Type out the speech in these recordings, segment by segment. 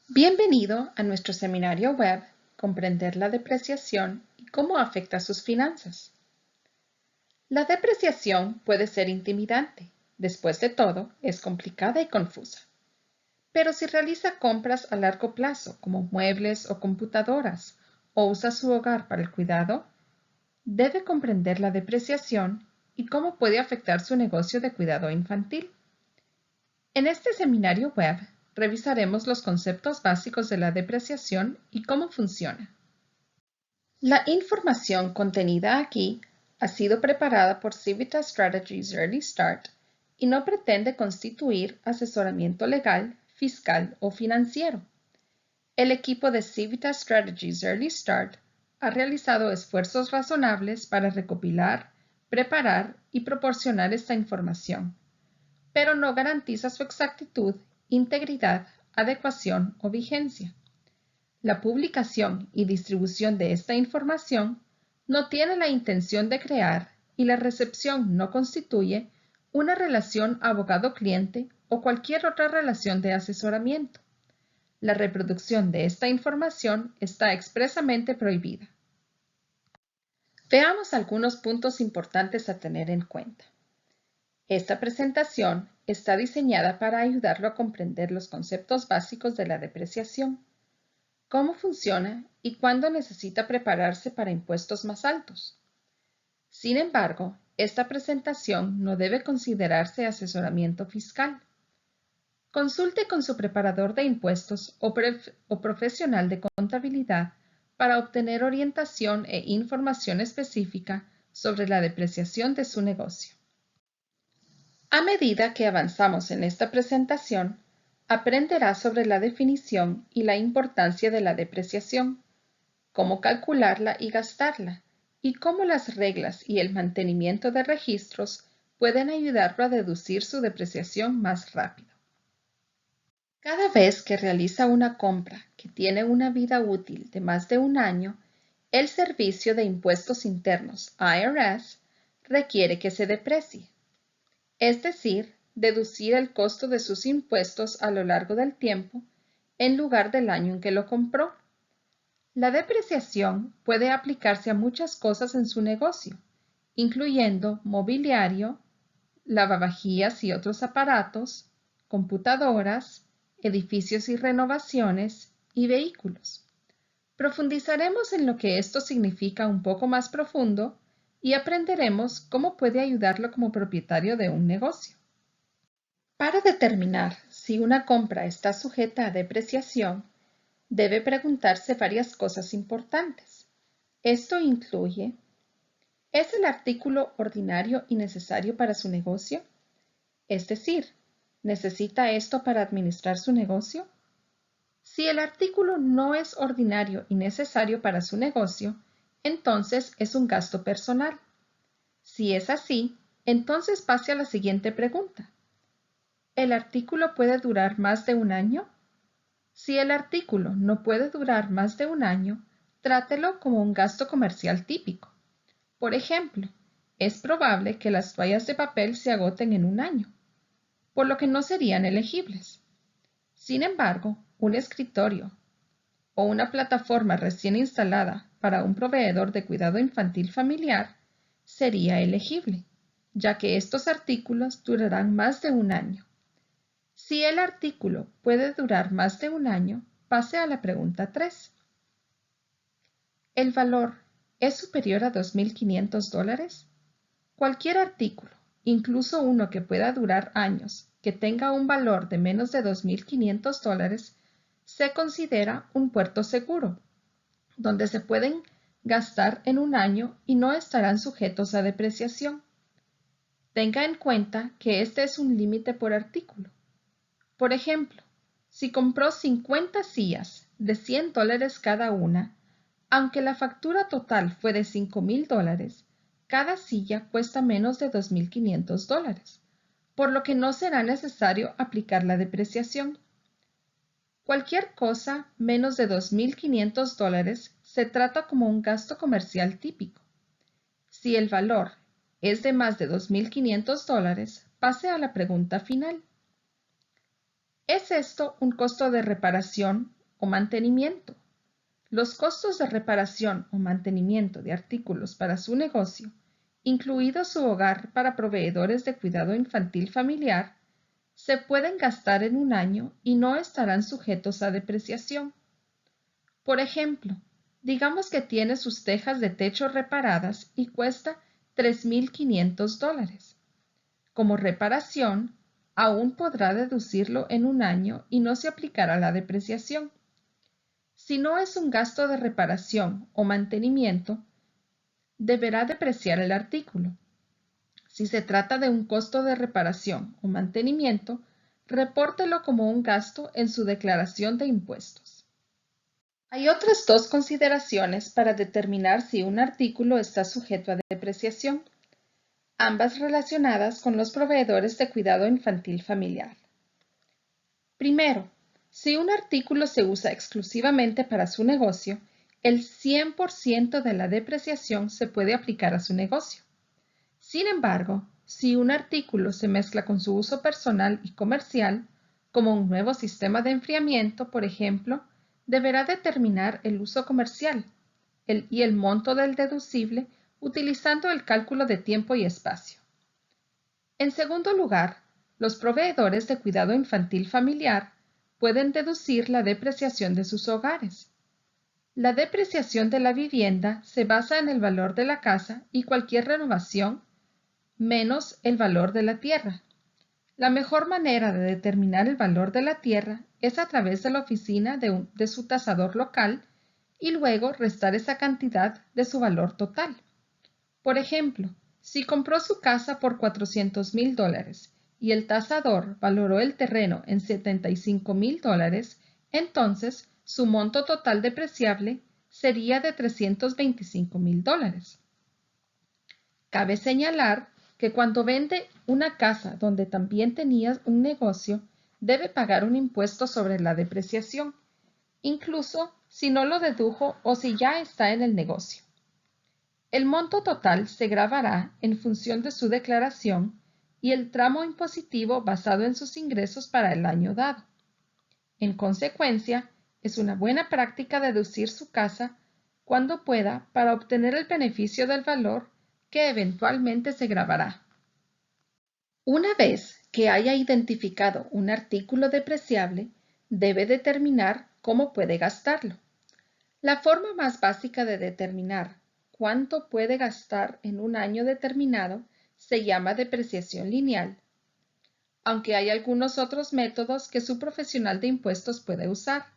Bienvenido a nuestro seminario web Comprender la depreciación y cómo afecta sus finanzas. La depreciación puede ser intimidante. Después de todo, es complicada y confusa. Pero si realiza compras a largo plazo, como muebles o computadoras, o usa su hogar para el cuidado, debe comprender la depreciación y cómo puede afectar su negocio de cuidado infantil. En este seminario web, revisaremos los conceptos básicos de la depreciación y cómo funciona. La información contenida aquí ha sido preparada por Civitas Strategies Early Start y no pretende constituir asesoramiento legal, fiscal o financiero. El equipo de Civitas Strategies Early Start ha realizado esfuerzos razonables para recopilar, preparar y proporcionar esta información, pero no garantiza su exactitud, integridad, adecuación o vigencia. La publicación y distribución de esta información no tiene la intención de crear y la recepción no constituye una relación abogado-cliente o cualquier otra relación de asesoramiento. La reproducción de esta información está expresamente prohibida. Veamos algunos puntos importantes a tener en cuenta. Esta presentación está diseñada para ayudarlo a comprender los conceptos básicos de la depreciación, cómo funciona y cuándo necesita prepararse para impuestos más altos. Sin embargo, esta presentación no debe considerarse asesoramiento fiscal. Consulte con su preparador de impuestos o profesional de contabilidad para obtener orientación e información específica sobre la depreciación de su negocio. A medida que avanzamos en esta presentación, aprenderá sobre la definición y la importancia de la depreciación, cómo calcularla y gastarla, y cómo las reglas y el mantenimiento de registros pueden ayudarlo a deducir su depreciación más rápido. Cada vez que realiza una compra que tiene una vida útil de más de un año, el Servicio de Impuestos Internos, IRS, requiere que se deprecie, es decir, deducir el costo de sus impuestos a lo largo del tiempo en lugar del año en que lo compró. La depreciación puede aplicarse a muchas cosas en su negocio, incluyendo mobiliario, lavavajillas y otros aparatos, computadoras, edificios y renovaciones y vehículos. Profundizaremos en lo que esto significa un poco más profundo y aprenderemos cómo puede ayudarlo como propietario de un negocio. Para determinar si una compra está sujeta a depreciación, debe preguntarse varias cosas importantes. Esto incluye: ¿es el artículo ordinario y necesario para su negocio? Es decir, ¿necesita esto para administrar su negocio? Si el artículo no es ordinario y necesario para su negocio, entonces es un gasto personal. Si es así, entonces pase a la siguiente pregunta. ¿El artículo puede durar más de un año? Si el artículo no puede durar más de un año, trátelo como un gasto comercial típico. Por ejemplo, es probable que las toallas de papel se agoten en un año, por lo que no serían elegibles. Sin embargo, un escritorio o una plataforma recién instalada para un proveedor de cuidado infantil familiar sería elegible, ya que estos artículos durarán más de un año. Si el artículo puede durar más de un año, pase a la pregunta 3. ¿El valor es superior a $2.500? Cualquier artículo, incluso uno que pueda durar años, que tenga un valor de menos de $2.500, se considera un puerto seguro, donde se pueden gastar en un año y no estarán sujetos a depreciación. Tenga en cuenta que este es un límite por artículo. Por ejemplo, si compró 50 sillas de $100 cada una, aunque la factura total fue de $5.000, cada silla cuesta menos de $2.500, por lo que no será necesario aplicar la depreciación. Cualquier cosa menos de $2.500 se trata como un gasto comercial típico. Si el valor es de más de $2.500, pase a la pregunta final. ¿Es esto un costo de reparación o mantenimiento. Los costos de reparación o mantenimiento de artículos para su negocio, incluido su hogar para proveedores de cuidado infantil familiar, se pueden gastar en un año y no estarán sujetos a depreciación. Por ejemplo, digamos que tiene sus tejas de techo reparadas y cuesta $3,500. Como reparación, aún podrá deducirlo en un año y no se aplicará la depreciación. Si no es un gasto de reparación o mantenimiento, deberá depreciar el artículo. Si se trata de un costo de reparación o mantenimiento, repórtelo como un gasto en su declaración de impuestos. Hay otras dos consideraciones para determinar si un artículo está sujeto a depreciación, ambas relacionadas con los proveedores de cuidado infantil familiar. Primero, si un artículo se usa exclusivamente para su negocio, el 100% de la depreciación se puede aplicar a su negocio. Sin embargo, si un artículo se mezcla con su uso personal y comercial, como un nuevo sistema de enfriamiento, por ejemplo, deberá determinar el uso comercial y el monto del deducible utilizando el cálculo de tiempo y espacio. En segundo lugar, los proveedores de cuidado infantil familiar pueden deducir la depreciación de sus hogares. La depreciación de la vivienda se basa en el valor de la casa y cualquier renovación menos el valor de la tierra. La mejor manera de determinar el valor de la tierra es a través de la oficina de su tasador local y luego restar esa cantidad de su valor total. Por ejemplo, si compró su casa por $400,000 y el tasador valoró el terreno en $75,000, entonces su monto total depreciable sería de $325,000. Cabe señalar que cuando vende una casa donde también tenía un negocio, debe pagar un impuesto sobre la depreciación, incluso si no lo dedujo o si ya está en el negocio. El monto total se gravará en función de su declaración y el tramo impositivo basado en sus ingresos para el año dado. En consecuencia, es una buena práctica deducir su casa cuando pueda para obtener el beneficio del valor que eventualmente se gravará. Una vez que haya identificado un artículo depreciable, debe determinar cómo puede gastarlo. La forma más básica de determinar cuánto puede gastar en un año determinado se llama depreciación lineal, aunque hay algunos otros métodos que su profesional de impuestos puede usar.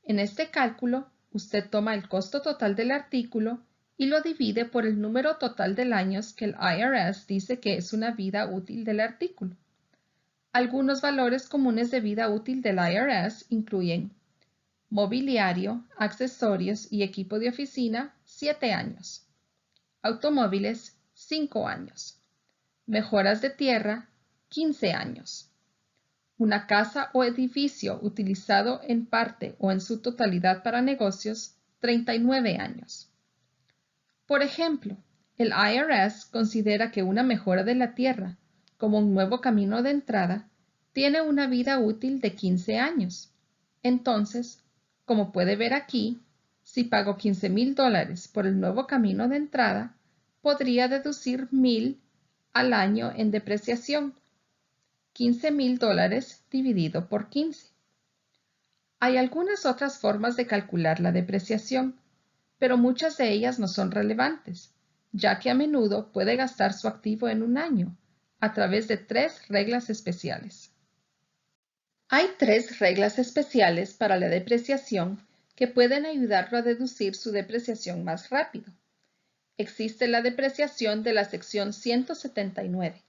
En este cálculo, usted toma el costo total del artículo y lo divide por el número total de años que el IRS dice que es una vida útil del artículo. Algunos valores comunes de vida útil del IRS incluyen mobiliario, accesorios y equipo de oficina, 7 años. Automóviles, 5 años. Mejoras de tierra, 15 años. Una casa o edificio utilizado en parte o en su totalidad para negocios, 39 años. Por ejemplo, el IRS considera que una mejora de la tierra, como un nuevo camino de entrada, tiene una vida útil de 15 años. Entonces, como puede ver aquí, si pago $15,000 por el nuevo camino de entrada, podría deducir $1,000 al año en depreciación. $15,000 dividido por 15. Hay algunas otras formas de calcular la depreciación, pero muchas de ellas no son relevantes, ya que a menudo puede gastar su activo en un año, a través de 3 reglas especiales. Hay 3 reglas especiales para la depreciación que pueden ayudarlo a deducir su depreciación más rápido. Existe la depreciación de la sección 179,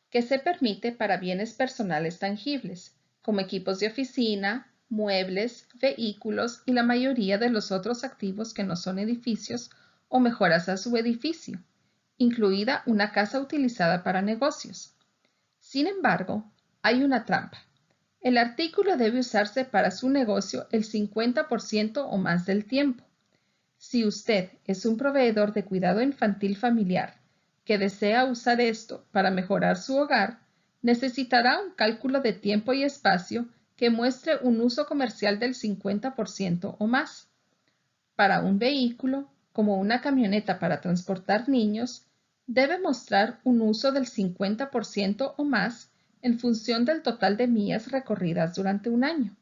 que se permite para bienes personales tangibles, como equipos de oficina, muebles, vehículos y la mayoría de los otros activos que no son edificios o mejoras a su edificio, incluida una casa utilizada para negocios. Sin embargo, hay una trampa. El artículo debe usarse para su negocio el 50% o más del tiempo. Si usted es un proveedor de cuidado infantil familiar que desea usar esto para mejorar su hogar, necesitará un cálculo de tiempo y espacio que muestre un uso comercial del 50% o más. Para un vehículo, como una camioneta para transportar niños, debe mostrar un uso del 50% o más en función del total de millas recorridas durante un año.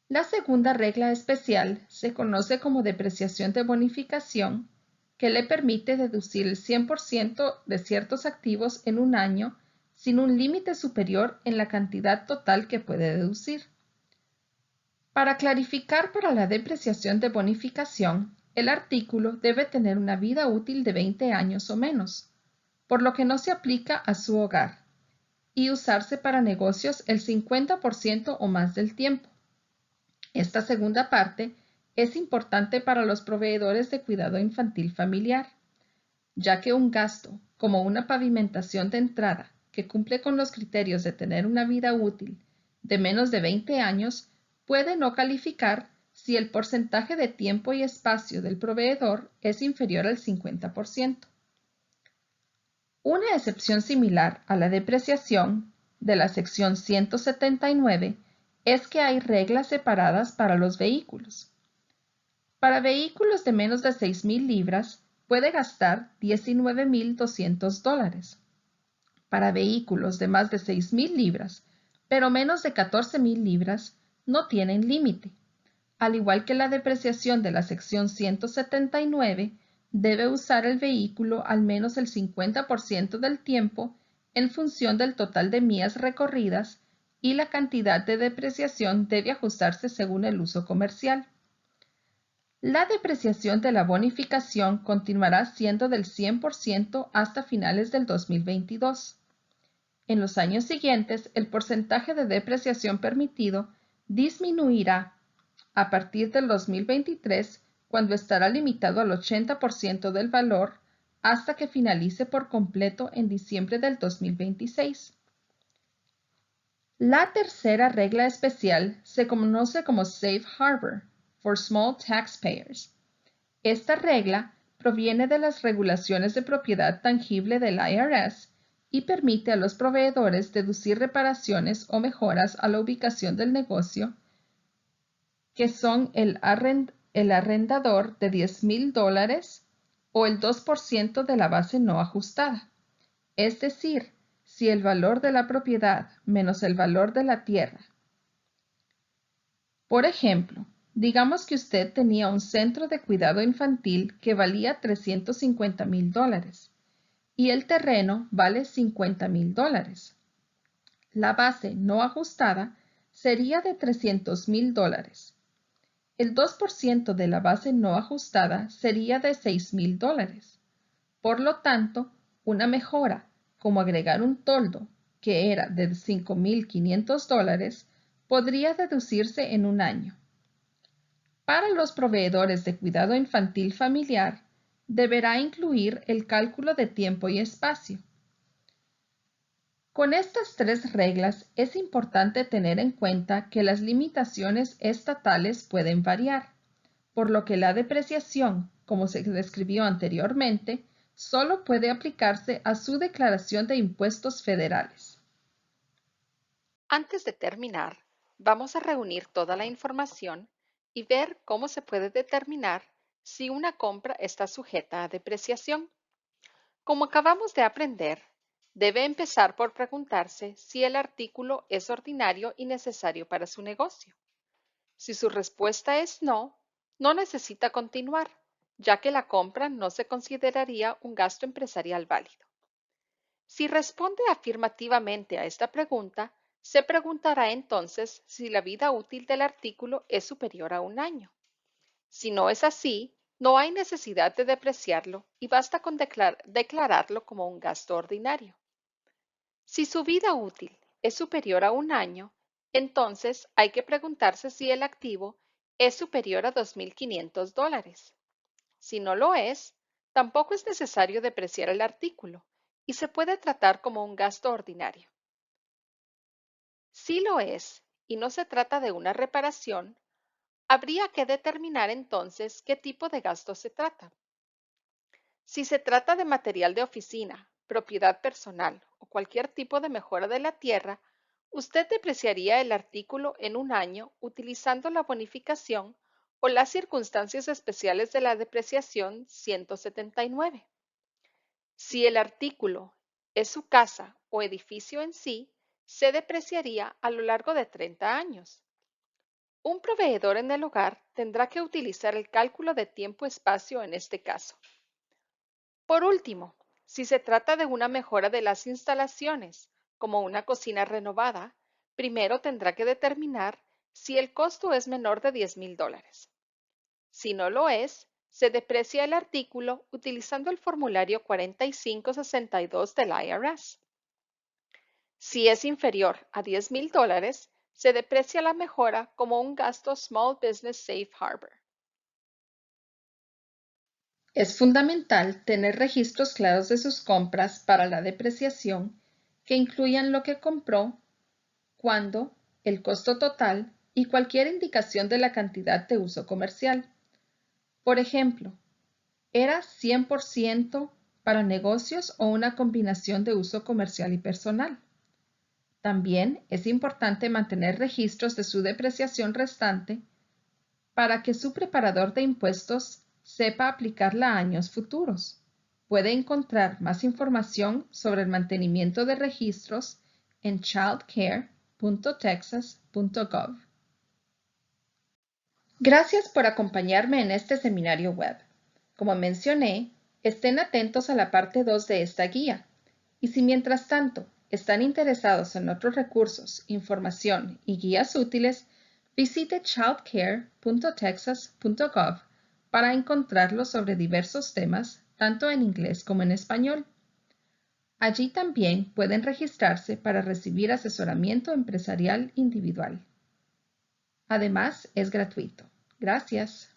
La segunda regla especial se conoce como depreciación de bonificación, que le permite deducir el 100% de ciertos activos en un año sin un límite superior en la cantidad total que puede deducir. Para clarificar para la depreciación de bonificación, el artículo debe tener una vida útil de 20 años o menos, por lo que no se aplica a su hogar, y usarse para negocios el 50% o más del tiempo. Esta segunda parte es importante para los proveedores de cuidado infantil familiar, ya que un gasto, como una pavimentación de entrada que cumple con los criterios de tener una vida útil de menos de 20 años, puede no calificar si el porcentaje de tiempo y espacio del proveedor es inferior al 50%. Una excepción similar a la depreciación de la sección 179 es que hay reglas separadas para los vehículos. Para vehículos de menos de 6,000 libras, puede gastar $19,200. Para vehículos de más de 6,000 libras, pero menos de 14,000 libras, no tienen límite. Al igual que la depreciación de la sección 179, debe usar el vehículo al menos el 50% del tiempo en función del total de millas recorridas y la cantidad de depreciación debe ajustarse según el uso comercial. La depreciación de la bonificación continuará siendo del 100% hasta finales del 2022. En los años siguientes, el porcentaje de depreciación permitido disminuirá a partir del 2023, cuando estará limitado al 80% del valor hasta que finalice por completo en diciembre del 2026. La tercera regla especial se conoce como Safe Harbor for Small Taxpayers. Esta regla proviene de las regulaciones de propiedad tangible del IRS y permite a los proveedores deducir reparaciones o mejoras a la ubicación del negocio, que son el arrendador de $10,000 o el 2% de la base no ajustada. Es decir, si el valor de la propiedad menos el valor de la tierra. Por ejemplo, digamos que usted tenía un centro de cuidado infantil que valía $350,000 y el terreno vale $50,000. La base no ajustada sería de $300,000. El 2% de la base no ajustada sería de $6,000. Por lo tanto, una mejora, como agregar un toldo, que era de $5,500, podría deducirse en un año. Para los proveedores de cuidado infantil familiar, deberá incluir el cálculo de tiempo y espacio. Con estas tres reglas es importante tener en cuenta que las limitaciones estatales pueden variar, por lo que la depreciación, como se describió anteriormente, solo puede aplicarse a su declaración de impuestos federales. Antes de terminar, vamos a reunir toda la información y ver cómo se puede determinar si una compra está sujeta a depreciación. Como acabamos de aprender, debe empezar por preguntarse si el artículo es ordinario y necesario para su negocio. Si su respuesta es no, no necesita continuar, ya que la compra no se consideraría un gasto empresarial válido. Si responde afirmativamente a esta pregunta, se preguntará entonces si la vida útil del artículo es superior a un año. Si no es así, no hay necesidad de depreciarlo y basta con declararlo como un gasto ordinario. Si su vida útil es superior a un año, entonces hay que preguntarse si el activo es superior a $2,500. Si no lo es, tampoco es necesario depreciar el artículo y se puede tratar como un gasto ordinario. Si lo es y no se trata de una reparación, habría que determinar entonces qué tipo de gasto se trata. Si se trata de material de oficina, propiedad personal o cualquier tipo de mejora de la tierra, Usted depreciaría el artículo en un año utilizando la bonificación o las circunstancias especiales de la depreciación 179. Si el artículo es su casa o edificio en sí, se depreciaría a lo largo de 30 años. Un proveedor en el hogar tendrá que utilizar el cálculo de tiempo-espacio en este caso. Por último, si se trata de una mejora de las instalaciones, como una cocina renovada, primero tendrá que determinar si el costo es menor de $10,000. Si no lo es, se deprecia el artículo utilizando el formulario 4562 del IRS. Si es inferior a $10,000, se deprecia la mejora como un gasto Small Business Safe Harbor. Es fundamental tener registros claros de sus compras para la depreciación que incluyan lo que compró, cuándo, el costo total y cualquier indicación de la cantidad de uso comercial. Por ejemplo, ¿era 100% para negocios o una combinación de uso comercial y personal? También es importante mantener registros de su depreciación restante para que su preparador de impuestos sepa aplicarla a años futuros. Puede encontrar más información sobre el mantenimiento de registros en childcare.texas.gov. Gracias por acompañarme en este seminario web. Como mencioné, estén atentos a la parte 2 de esta guía. Y si mientras tanto están interesados en otros recursos, información y guías útiles, visite childcare.texas.gov para encontrarlos sobre diversos temas, tanto en inglés como en español. Allí también pueden registrarse para recibir asesoramiento empresarial individual. Además, es gratuito. Gracias.